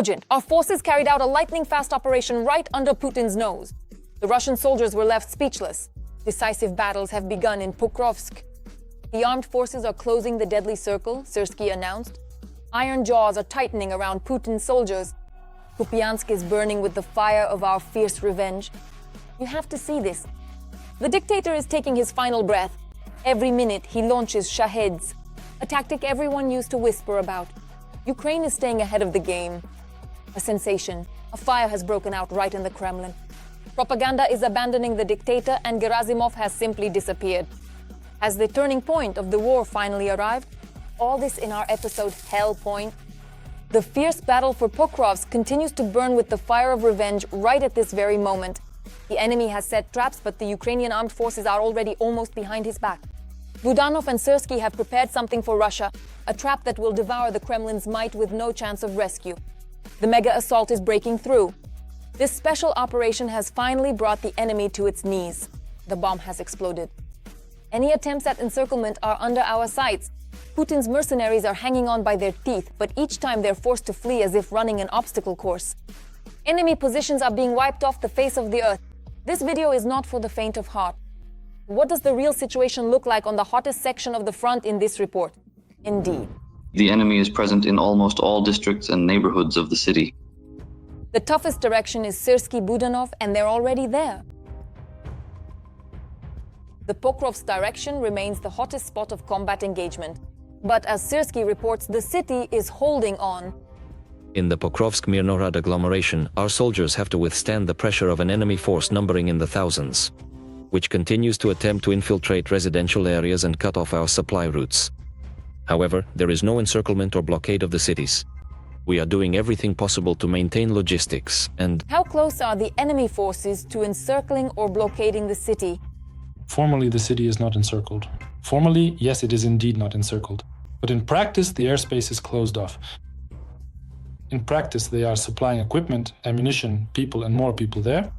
Urgent! Our forces carried out a lightning-fast operation right under Putin's nose. The Russian soldiers were left speechless. Decisive battles have begun in Pokrovsk. The armed forces are closing the deadly circle, Syrsky announced. Iron jaws are tightening around Putin's soldiers. Kupiansk is burning with the fire of our fierce revenge. You have to see this. The dictator is taking his final breath. Every minute he launches shaheds, a tactic everyone used to whisper about. Ukraine is staying ahead of the game. A sensation. A fire has broken out right in the Kremlin. Propaganda is abandoning the dictator and Gerasimov has simply disappeared. Has the turning point of the war finally arrived? All this in our episode Hell Point. The fierce battle for Pokrovsk continues to burn with the fire of revenge right at this very moment. The enemy has set traps, but the Ukrainian armed forces are already almost behind his back. Budanov and Syrsky have prepared something for Russia, a trap that will devour the Kremlin's might with no chance of rescue. The mega-assault is breaking through. This special operation has finally brought the enemy to its knees. The bomb has exploded. Any attempts at encirclement are under our sights. Putin's mercenaries are hanging on by their teeth, but each time they're forced to flee as if running an obstacle course. Enemy positions are being wiped off the face of the earth. This video is not for the faint of heart. What does the real situation look like on the hottest section of the front in this report? Indeed. The enemy is present in almost all districts and neighborhoods of the city. The toughest direction is Syrsky, Budanov, and they're already there. The Pokrovsk direction remains the hottest spot of combat engagement. But as Syrsky reports, the city is holding on. In the Pokrovsk-Mirnorod agglomeration, our soldiers have to withstand the pressure of an enemy force numbering in the thousands, which continues to attempt to infiltrate residential areas and cut off our supply routes. However, there is no encirclement or blockade of the cities. We are doing everything possible to maintain logistics and... How close are the enemy forces to encircling or blockading the city? Formally, the city is not encircled. Formally, yes, it is indeed not encircled. But in practice, the airspace is closed off. In practice, they are supplying equipment, ammunition, people, and more people there.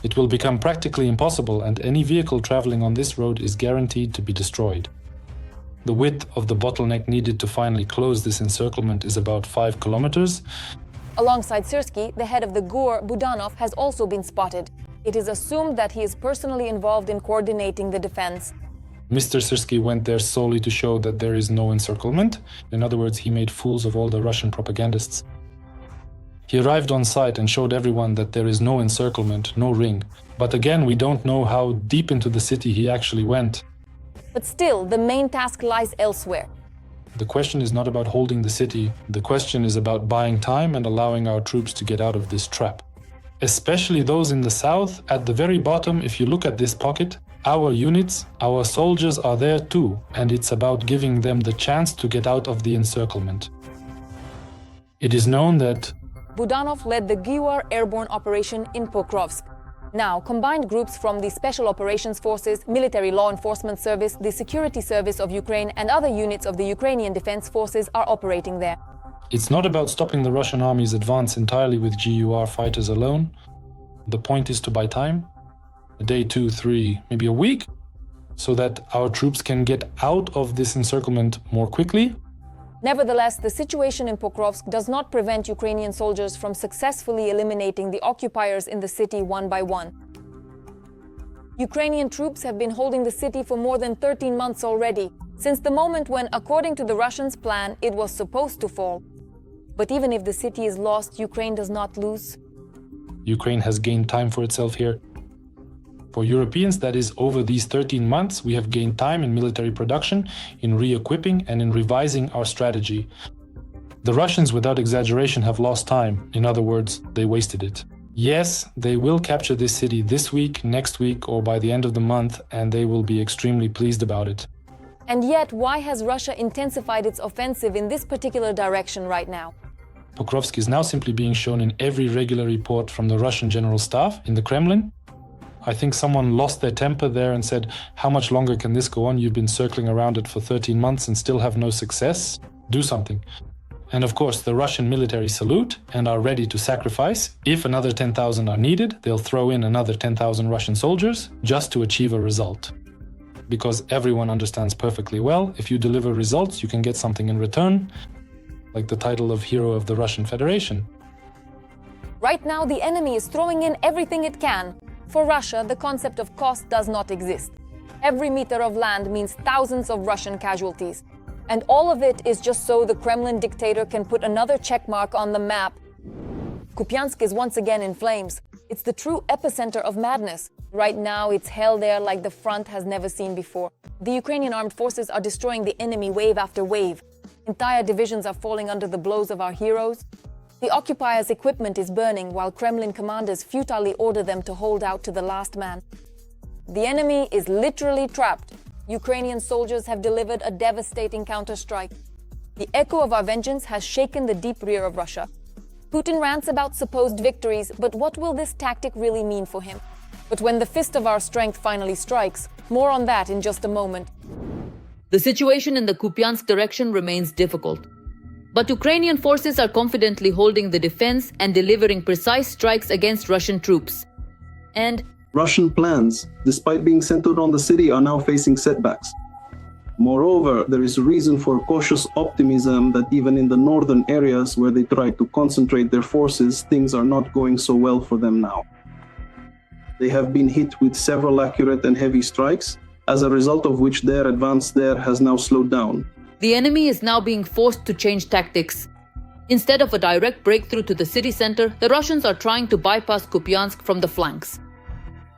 It will become practically impossible, and any vehicle traveling on this road is guaranteed to be destroyed. The width of the bottleneck needed to finally close this encirclement is about 5 kilometers. Alongside Syrsky, the head of the GUR, Budanov, has also been spotted. It is assumed that he is personally involved in coordinating the defense. Mr. Syrsky went there solely to show that there is no encirclement. In other words, he made fools of all the Russian propagandists. He arrived on site and showed everyone that there is no encirclement, no ring. But again, we don't know how deep into the city he actually went. But still, the main task lies elsewhere. The question is not about holding the city. The question is about buying time and allowing our troops to get out of this trap. Especially those in the south, at the very bottom, if you look at this pocket, our units, our soldiers are there too, and it's about giving them the chance to get out of the encirclement. It is known that Budanov led the Mega-airborne operation in Pokrovsk. Now, combined groups from the Special Operations Forces, Military Law Enforcement Service, the Security Service of Ukraine, and other units of the Ukrainian Defense Forces are operating there. It's not about stopping the Russian army's advance entirely with GUR fighters alone. The point is to buy time, a day, 2, 3, maybe a week, so that our troops can get out of this encirclement more quickly. Nevertheless, the situation in Pokrovsk does not prevent Ukrainian soldiers from successfully eliminating the occupiers in the city one by one. Ukrainian troops have been holding the city for more than 13 months already, since the moment when, according to the Russians' plan, it was supposed to fall. But even if the city is lost, Ukraine does not lose. Ukraine has gained time for itself here. For Europeans, that is, over these 13 months, we have gained time in military production, in re-equipping and in revising our strategy. The Russians, without exaggeration, have lost time. In other words, they wasted it. Yes, they will capture this city this week, next week, or by the end of the month, and they will be extremely pleased about it. And yet, why has Russia intensified its offensive in this particular direction right now? Pokrovsk is now simply being shown in every regular report from the Russian General Staff in the Kremlin. I think someone lost their temper there and said, how much longer can this go on? You've been circling around it for 13 months and still have no success. Do something. And of course, the Russian military salute and are ready to sacrifice. If another 10,000 are needed, they'll throw in another 10,000 Russian soldiers just to achieve a result. Because everyone understands perfectly well, if you deliver results, you can get something in return, like the title of Hero of the Russian Federation. Right now, the enemy is throwing in everything it can. For Russia, the concept of cost does not exist. Every meter of land means thousands of Russian casualties. And all of it is just so the Kremlin dictator can put another checkmark on the map. Kupiansk is once again in flames. It's the true epicenter of madness. Right now, it's hell there like the front has never seen before. The Ukrainian Armed Forces are destroying the enemy wave after wave. Entire divisions are falling under the blows of our heroes. The occupiers' equipment is burning while Kremlin commanders futilely order them to hold out to the last man. The enemy is literally trapped. Ukrainian soldiers have delivered a devastating counterstrike. The echo of our vengeance has shaken the deep rear of Russia. Putin rants about supposed victories, but what will this tactic really mean for him? But when the fist of our strength finally strikes, more on that in just a moment. The situation in the Kupiansk direction remains difficult. But Ukrainian forces are confidently holding the defense and delivering precise strikes against Russian troops. And Russian plans, despite being centered on the city, are now facing setbacks. Moreover, there is reason for cautious optimism that even in the northern areas where they try to concentrate their forces, things are not going so well for them now. They have been hit with several accurate and heavy strikes, as a result of which their advance there has now slowed down. the enemy is now being forced to change tactics. Instead of a direct breakthrough to the city center, the Russians are trying to bypass Kupiansk from the flanks.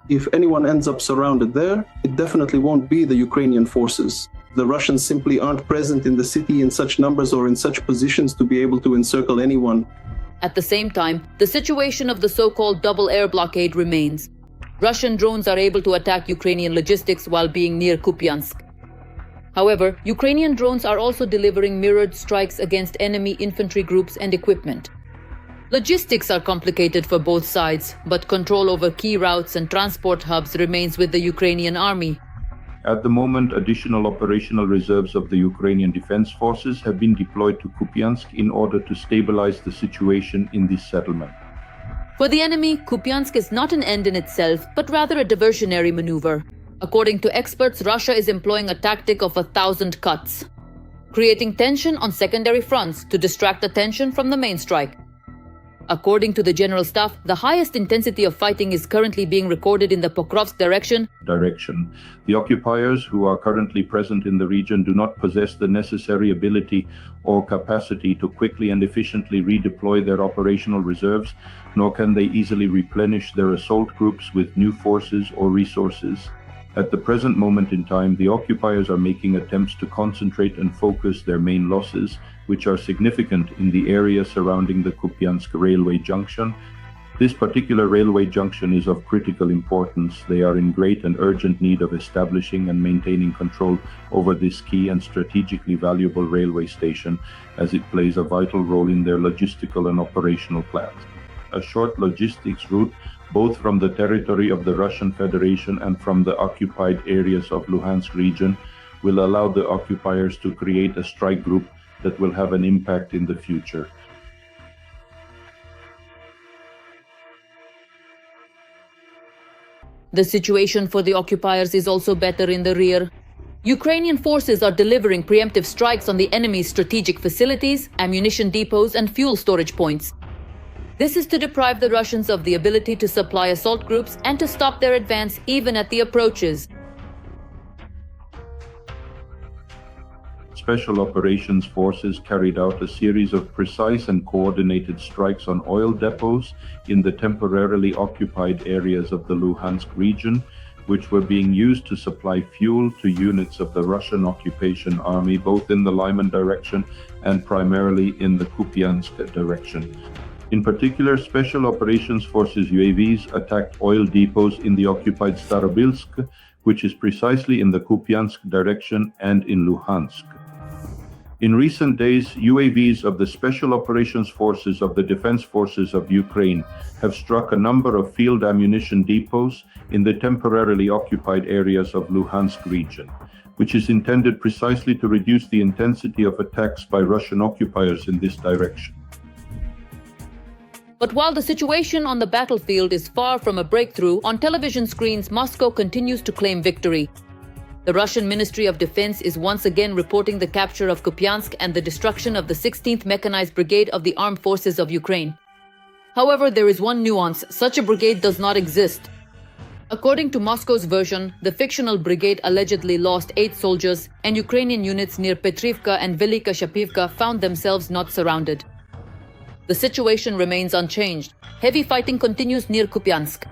If anyone ends up surrounded there, it definitely won't be the Ukrainian forces. The Russians simply aren't present in the city in such numbers or in such positions to be able to encircle anyone. At the same time, the situation of the so-called double air blockade remains. Russian drones are able to attack Ukrainian logistics while being near Kupiansk. However, Ukrainian drones are also delivering mirrored strikes against enemy infantry groups and equipment. Logistics are complicated for both sides, but control over key routes and transport hubs remains with the Ukrainian army. At the moment, additional operational reserves of the Ukrainian Defense Forces have been deployed to Kupiansk in order to stabilize the situation in this settlement. For the enemy, Kupiansk is not an end in itself, but rather a diversionary maneuver. According to experts, Russia is employing a tactic of 1,000 cuts, creating tension on secondary fronts to distract attention from the main strike. According to the General Staff, the highest intensity of fighting is currently being recorded in the Pokrovsk direction. The occupiers who are currently present in the region do not possess the necessary ability or capacity to quickly and efficiently redeploy their operational reserves, nor can they easily replenish their assault groups with new forces or resources. At the present moment in time, the occupiers are making attempts to concentrate and focus their main losses, which are significant in the area surrounding the Kupiansk railway junction. This particular railway junction is of critical importance. They are in great and urgent need of establishing and maintaining control over this key and strategically valuable railway station, as it plays a vital role in their logistical and operational plans. A short logistics route, both from the territory of the Russian Federation and from the occupied areas of Luhansk region, will allow the occupiers to create a strike group that will have an impact in the future. The situation for the occupiers is also better in the rear. Ukrainian forces are delivering preemptive strikes on the enemy's strategic facilities, ammunition depots, and fuel storage points. This is to deprive the Russians of the ability to supply assault groups and to stop their advance even at the approaches. Special Operations Forces carried out a series of precise and coordinated strikes on oil depots in the temporarily occupied areas of the Luhansk region, which were being used to supply fuel to units of the Russian occupation army, both in the Lyman direction and primarily in the Kupiansk direction. In particular, Special Operations Forces UAVs attacked oil depots in the occupied Starobilsk, which is precisely in the Kupiansk direction, and in Luhansk. In recent days, UAVs of the Special Operations Forces of the Defense Forces of Ukraine have struck a number of field ammunition depots in the temporarily occupied areas of Luhansk region, which is intended precisely to reduce the intensity of attacks by Russian occupiers in this direction. But while the situation on the battlefield is far from a breakthrough, on television screens Moscow continues to claim victory. The Russian Ministry of Defense is once again reporting the capture of Kupiansk and the destruction of the 16th Mechanized Brigade of the Armed Forces of Ukraine. However, there is one nuance: such a brigade does not exist. According to Moscow's version, the fictional brigade allegedly lost 8 soldiers, and Ukrainian units near Petrivka and Velika Shapivka found themselves not surrounded. The situation remains unchanged. Heavy fighting continues near Kupiansk.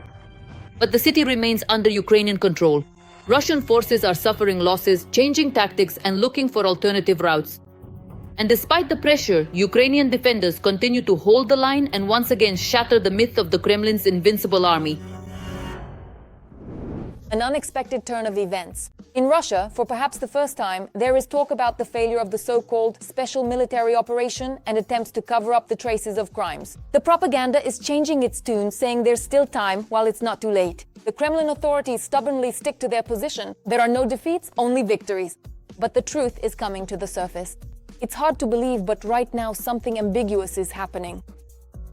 But the city remains under Ukrainian control. Russian forces are suffering losses, changing tactics, and looking for alternative routes. And despite the pressure, Ukrainian defenders continue to hold the line and once again shatter the myth of the Kremlin's invincible army. An unexpected turn of events. In Russia, for perhaps the first time, there is talk about the failure of the so-called special military operation and attempts to cover up the traces of crimes. The propaganda is changing its tune, saying there's still time while it's not too late. The Kremlin authorities stubbornly stick to their position. There are no defeats, only victories. But the truth is coming to the surface. It's hard to believe, but right now something ambiguous is happening.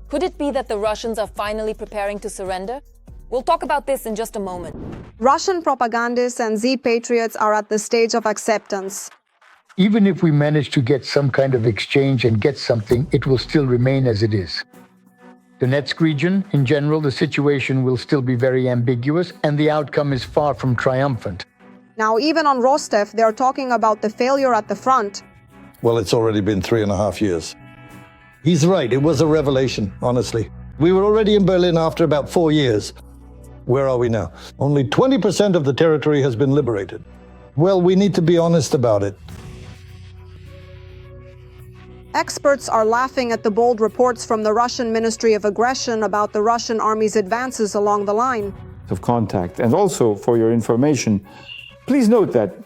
Could it be that the Russians are finally preparing to surrender? We'll talk about this in just a moment. Russian propagandists and Z-patriots are at the stage of acceptance. Even if we manage to get some kind of exchange and get something, it will still remain as it is. Donetsk region, in general, the situation will still be very ambiguous and the outcome is far from triumphant. Now, even on Rostov, they're talking about the failure at the front. Well, it's already been 3.5 years. He's right, it was a revelation, honestly. We were already in Berlin after about 4 years. Where are we now? Only 20% of the territory has been liberated. Well, we need to be honest about it. Experts are laughing at the bold reports from the Russian Ministry of Aggression about the Russian army's advances along the line. Of contact. And also, for your information, please note that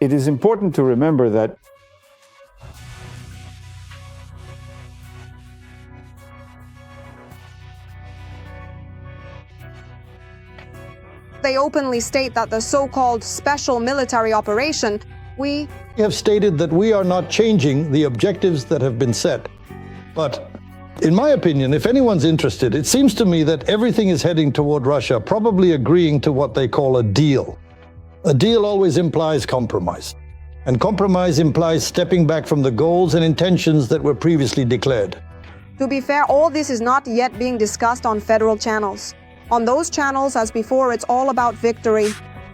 it is important to remember that they openly state that the so-called special military operation, we have stated that we are not changing the objectives that have been set. But in my opinion, if anyone's interested, it seems to me that everything is heading toward Russia, probably agreeing to what they call a deal. A deal always implies compromise. And compromise implies stepping back from the goals and intentions that were previously declared. To be fair, all this is not yet being discussed on federal channels. On those channels, as before, it's all about victory.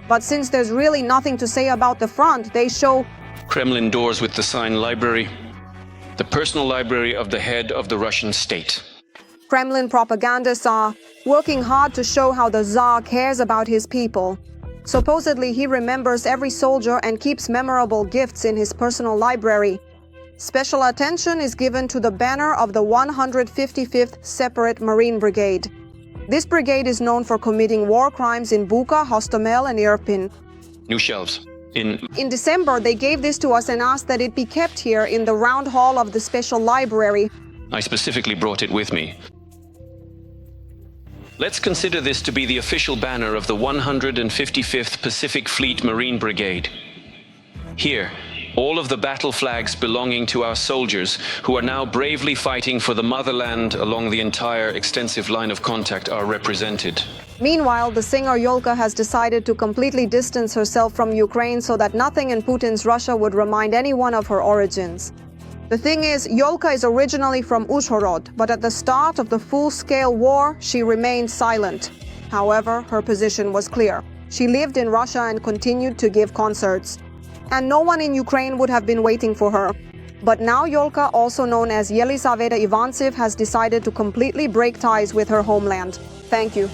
But since there's really nothing to say about the front, they show Kremlin doors with the sign library, the personal library of the head of the Russian state. Kremlin propagandists are working hard to show how the Tsar cares about his people. Supposedly, he remembers every soldier and keeps memorable gifts in his personal library. Special attention is given to the banner of the 155th Separate Marine Brigade. This brigade is known for committing war crimes in Bucha, Hostomel, and Irpin. New shelves. In December, they gave this to us and asked that it be kept here in the round hall of the special library. I specifically brought it with me. Let's consider this to be the official banner of the 155th Pacific Fleet Marine Brigade. Here, all of the battle flags belonging to our soldiers who are now bravely fighting for the motherland along the entire extensive line of contact are represented. Meanwhile, the singer Yolka has decided to completely distance herself from Ukraine so that nothing in Putin's Russia would remind anyone of her origins. The thing is, Yolka is originally from Uzhhorod, but at the start of the full-scale war, she remained silent. However, her position was clear. She lived in Russia and continued to give concerts. And no one in Ukraine would have been waiting for her. But now Yolka, also known as Yelisaveta Ivantsiv, has decided to completely break ties with her homeland. Thank you.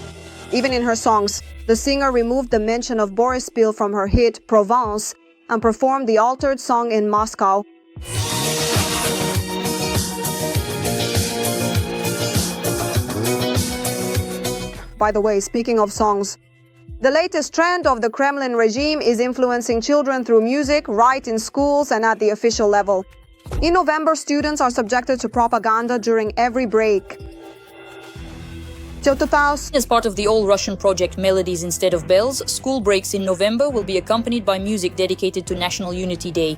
Even in her songs, the singer removed the mention of Boryspil from her hit Provence and performed the altered song in Moscow. By the way, speaking of songs, the latest trend of the Kremlin regime is influencing children through music, right in schools and at the official level. In November, students are subjected to propaganda during every break. As part of the all-Russian project Melodies Instead of Bells, school breaks in November will be accompanied by music dedicated to National Unity Day.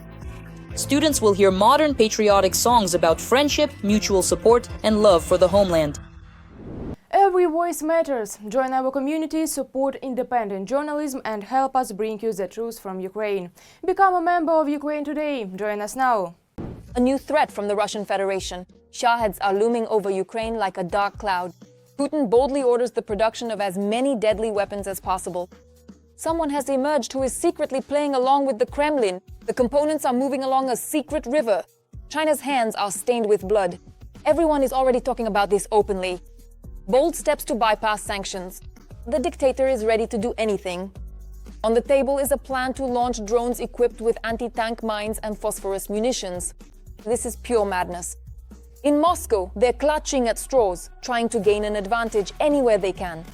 Students will hear modern patriotic songs about friendship, mutual support, and love for the homeland. Every voice matters. Join our community, support independent journalism and help us bring you the truth from Ukraine. Become a member of Ukraine Today. Join us now. A new threat from the Russian Federation. Shaheds are looming over Ukraine like a dark cloud. Putin boldly orders the production of as many deadly weapons as possible. Someone has emerged who is secretly playing along with the Kremlin. The components are moving along a secret river. China's hands are stained with blood. Everyone is already talking about this openly. Bold steps to bypass sanctions. The dictator is ready to do anything. On the table is a plan to launch drones equipped with anti-tank mines and phosphorus munitions. This is pure madness. In Moscow, they're clutching at straws, trying to gain an advantage anywhere they can.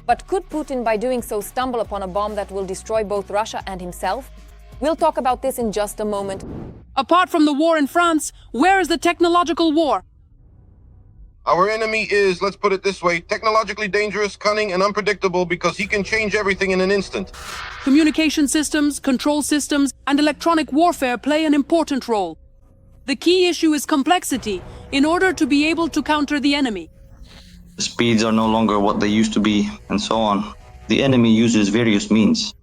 But could Putin, by doing so, stumble upon a bomb that will destroy both Russia and himself? We'll talk about this in just a moment. Apart from the war in France, where is the technological war? Our enemy is, let's put it this way, technologically dangerous, cunning, and unpredictable because he can change everything in an instant. Communication systems, control systems, and electronic warfare play an important role. The key issue is complexity in order to be able to counter the enemy. The speeds are no longer what they used to be, and so on. The enemy uses various means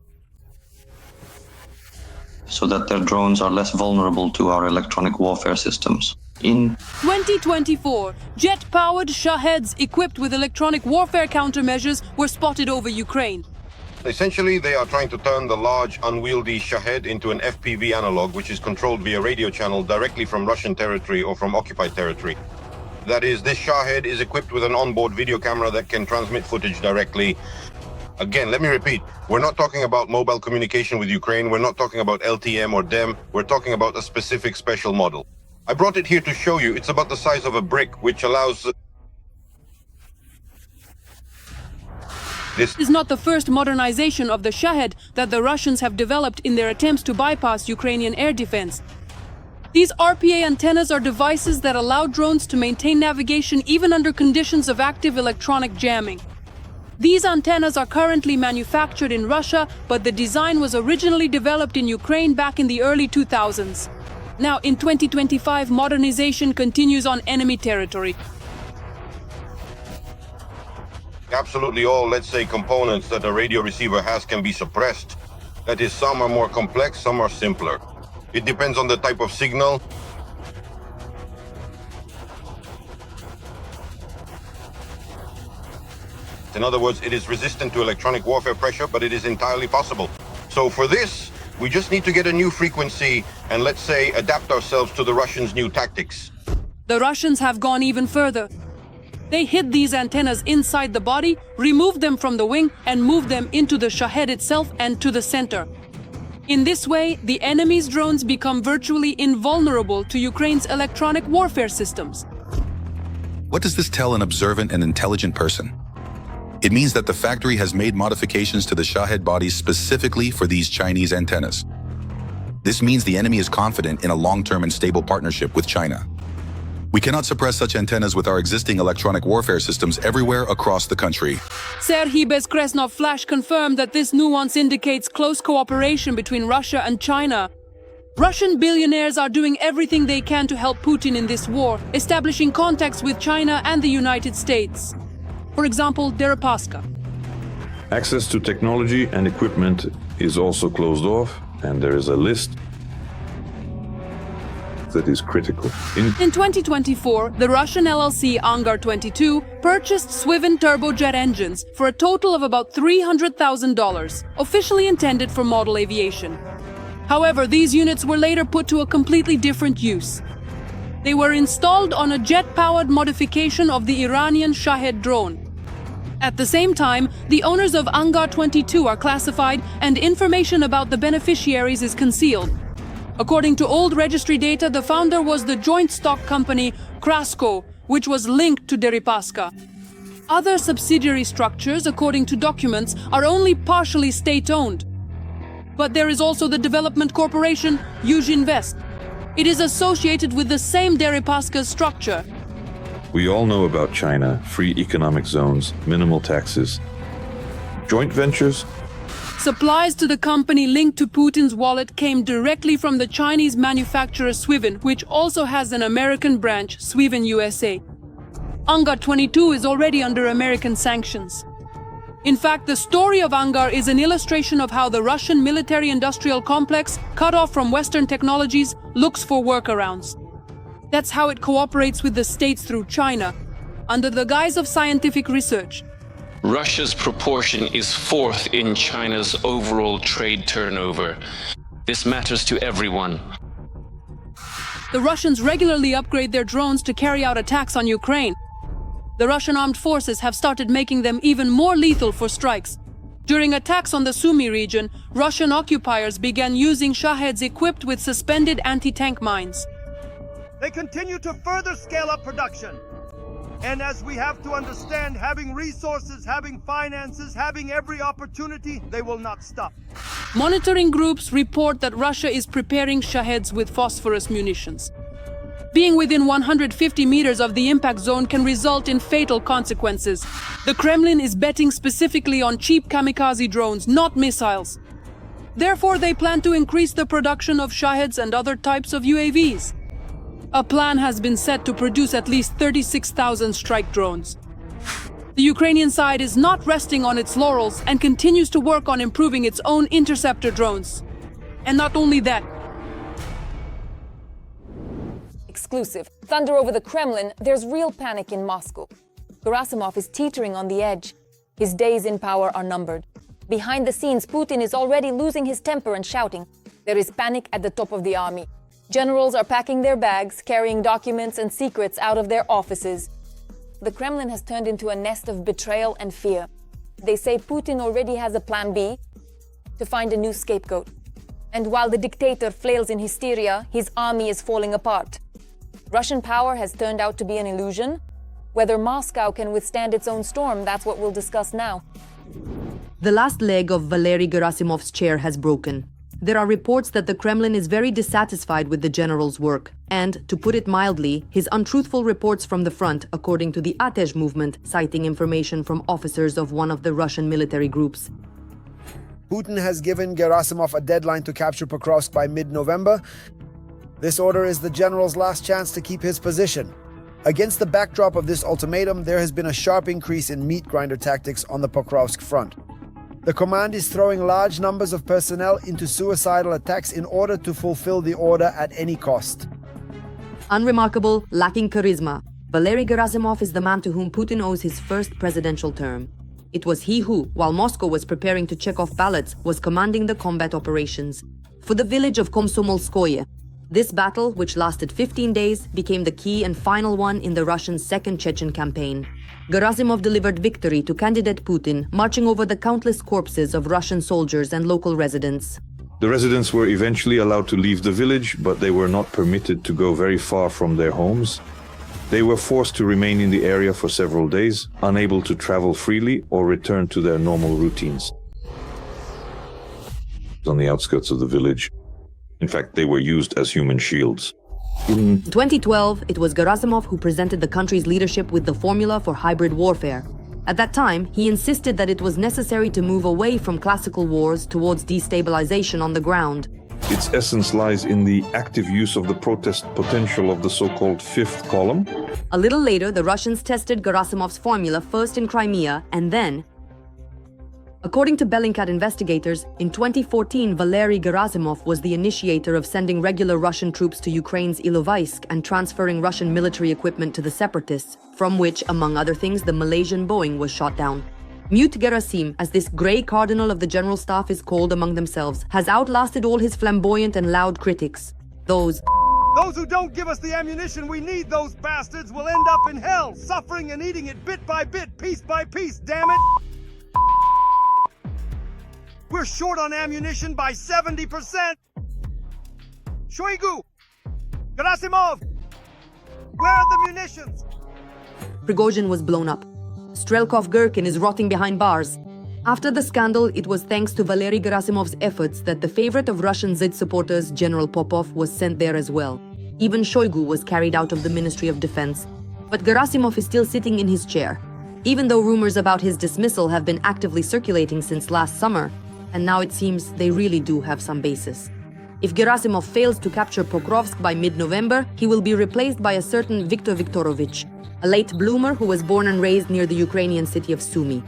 so that their drones are less vulnerable to our electronic warfare systems. In 2024, jet-powered Shaheds equipped with electronic warfare countermeasures were spotted over Ukraine. Essentially, they are trying to turn the large, unwieldy Shahed into an FPV analog, which is controlled via radio channel directly from Russian territory or from occupied territory. That is, this Shahed is equipped with an onboard video camera that can transmit footage directly. Again, let me repeat, we're not talking about mobile communication with Ukraine, we're not talking about LTM or DEM, we're talking about a specific special model. I brought it here to show you. It's about the size of a brick, which allows... This is not the first modernization of the Shahed that the Russians have developed in their attempts to bypass Ukrainian air defense. These RPA antennas are devices that allow drones to maintain navigation even under conditions of active electronic jamming. These antennas are currently manufactured in Russia, but the design was originally developed in Ukraine back in the early 2000s. Now, in 2025, modernization continues on enemy territory. Absolutely all, let's say, components that a radio receiver has can be suppressed. That is, some are more complex, some are simpler. It depends on the type of signal. In other words, it is resistant to electronic warfare pressure, but it is entirely possible. So for this, we just need to get a new frequency and, let's say, adapt ourselves to the Russians' new tactics. The Russians have gone even further. They hid these antennas inside the body, removed them from the wing, and moved them into the Shahed itself and to the center. In this way, the enemy's drones become virtually invulnerable to Ukraine's electronic warfare systems. What does this tell an observant and intelligent person? It means that the factory has made modifications to the Shahed bodies specifically for these Chinese antennas. This means the enemy is confident in a long-term and stable partnership with China. We cannot suppress such antennas with our existing electronic warfare systems everywhere across the country. Serhiy Bezkresnov Flash confirmed that this nuance indicates close cooperation between Russia and China. Russian billionaires are doing everything they can to help Putin in this war, establishing contacts with China and the United States. For example, Deripaska. Access to technology and equipment is also closed off, and there is a list that is critical. In 2024, the Russian LLC Angar 22 purchased Swivin turbojet engines for a total of about $300,000, officially intended for model aviation. However, these units were later put to a completely different use. They were installed on a jet-powered modification of the Iranian Shahed drone. At the same time, the owners of Angar 22 are classified and information about the beneficiaries is concealed. According to old registry data, the founder was the joint stock company Krasko, which was linked to Deripaska. Other subsidiary structures, according to documents, are only partially state-owned. But there is also the development corporation Yuzhinvest. It is associated with the same Deripaska structure. We all know about China, free economic zones, minimal taxes. Joint ventures? Supplies to the company linked to Putin's wallet came directly from the Chinese manufacturer Swivin, which also has an American branch, Swivin USA. Angar 22 is already under American sanctions. In fact, the story of Angar is an illustration of how the Russian military-industrial complex, cut off from Western technologies, looks for workarounds. That's how it cooperates with the states through China, under the guise of scientific research. Russia's proportion is fourth in China's overall trade turnover. This matters to everyone. The Russians regularly upgrade their drones to carry out attacks on Ukraine. The Russian armed forces have started making them even more lethal for strikes. During attacks on the Sumy region, Russian occupiers began using Shaheds equipped with suspended anti-tank mines. They continue to further scale up production. And as we have to understand, having resources, having finances, having every opportunity, they will not stop. Monitoring groups report that Russia is preparing Shaheds with phosphorus munitions. Being within 150 meters of the impact zone can result in fatal consequences. The Kremlin is betting specifically on cheap kamikaze drones, not missiles. Therefore, they plan to increase the production of Shaheds and other types of UAVs. A plan has been set to produce at least 36,000 strike drones. The Ukrainian side is not resting on its laurels and continues to work on improving its own interceptor drones. And not only that. Exclusive. Thunder over the Kremlin, there's real panic in Moscow. Gerasimov is teetering on the edge. His days in power are numbered. Behind the scenes, Putin is already losing his temper and shouting. There is panic at the top of the army. Generals are packing their bags, carrying documents and secrets out of their offices. The Kremlin has turned into a nest of betrayal and fear. They say Putin already has a plan B, to find a new scapegoat. And while the dictator flails in hysteria, his army is falling apart. Russian power has turned out to be an illusion. Whether Moscow can withstand its own storm, that's what we'll discuss now. The last leg of Valery Gerasimov's chair has broken. There are reports that the Kremlin is very dissatisfied with the general's work, and, to put it mildly, his untruthful reports from the front, according to the Atezh movement, citing information from officers of one of the Russian military groups. Putin has given Gerasimov a deadline to capture Pokrovsk by mid-November. This order is the general's last chance to keep his position. Against the backdrop of this ultimatum, there has been a sharp increase in meat grinder tactics on the Pokrovsk front. The command is throwing large numbers of personnel into suicidal attacks in order to fulfill the order at any cost. Unremarkable, lacking charisma, Valery Gerasimov is the man to whom Putin owes his first presidential term. It was he who, while Moscow was preparing to check off ballots, was commanding the combat operations. For the village of Komsomolskoye, this battle, which lasted 15 days, became the key and final one in the Russian Second Chechen campaign. Gerasimov delivered victory to candidate Putin, marching over the countless corpses of Russian soldiers and local residents. The residents were eventually allowed to leave the village, but they were not permitted to go very far from their homes. They were forced to remain in the area for several days, unable to travel freely or return to their normal routines. On the outskirts of the village. In fact, they were used as human shields. In 2012, it was Gerasimov who presented the country's leadership with the formula for hybrid warfare. At that time, he insisted that it was necessary to move away from classical wars towards destabilization on the ground. Its essence lies in the active use of the protest potential of the so-called fifth column. A little later, the Russians tested Gerasimov's formula first in Crimea and then. According to Bellingcat investigators, in 2014, Valery Gerasimov was the initiator of sending regular Russian troops to Ukraine's Ilovaisk and transferring Russian military equipment to the separatists, from which, among other things, the Malaysian Boeing was shot down. Mute Gerasim, as this grey cardinal of the general staff is called among themselves, has outlasted all his flamboyant and loud critics. Those who don't give us the ammunition we need, those bastards, will end up in hell, suffering and eating it bit by bit, piece by piece, damn it! We're short on ammunition by 70%! Shoigu! Gerasimov! Where are the munitions? Prigozhin was blown up. Strelkov Gherkin is rotting behind bars. After the scandal, it was thanks to Valery Gerasimov's efforts that the favorite of Russian Zid supporters, General Popov, was sent there as well. Even Shoigu was carried out of the Ministry of Defense. But Gerasimov is still sitting in his chair. Even though rumors about his dismissal have been actively circulating since last summer, and now it seems they really do have some basis. If Gerasimov fails to capture Pokrovsk by mid-November, he will be replaced by a certain Viktor Viktorovich, a late bloomer who was born and raised near the Ukrainian city of Sumy.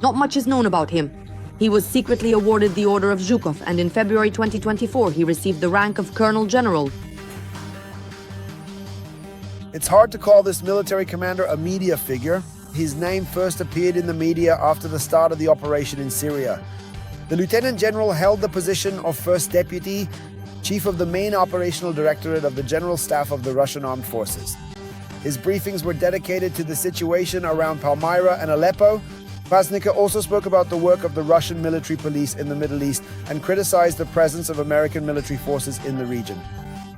Not much is known about him. He was secretly awarded the Order of Zhukov, and in February 2024 he received the rank of Colonel General. It's hard to call this military commander a media figure. His name first appeared in the media after the start of the operation in Syria. The Lieutenant General held the position of First Deputy, Chief of the main operational directorate of the General Staff of the Russian Armed Forces. His briefings were dedicated to the situation around Palmyra and Aleppo. Pasnica also spoke about the work of the Russian military police in the Middle East and criticized the presence of American military forces in the region.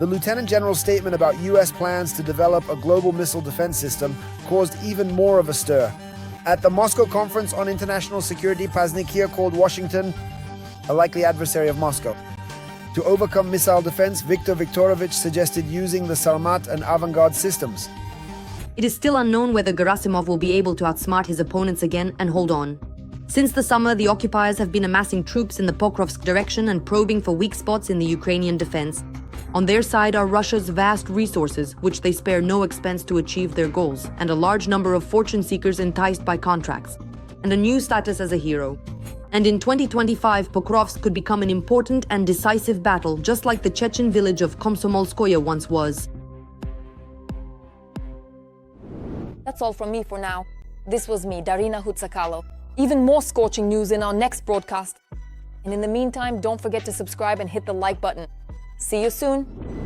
The Lieutenant General's statement about U.S. plans to develop a global missile defense system caused even more of a stir. At the Moscow Conference on International Security, Pasnikia called Washington a likely adversary of Moscow. To overcome missile defense, Viktor Viktorovich suggested using the Sarmat and Avangard systems. It is still unknown whether Gerasimov will be able to outsmart his opponents again and hold on. Since the summer, the occupiers have been amassing troops in the Pokrovsk direction and probing for weak spots in the Ukrainian defense. On their side are Russia's vast resources, which they spare no expense to achieve their goals, and a large number of fortune seekers enticed by contracts, and a new status as a hero. And in 2025, Pokrovsk could become an important and decisive battle, just like the Chechen village of Komsomolskoye once was. That's all from me for now. This was me, Darina Hutsakalo. Even more scorching news in our next broadcast. And in the meantime, don't forget to subscribe and hit the like button. See you soon.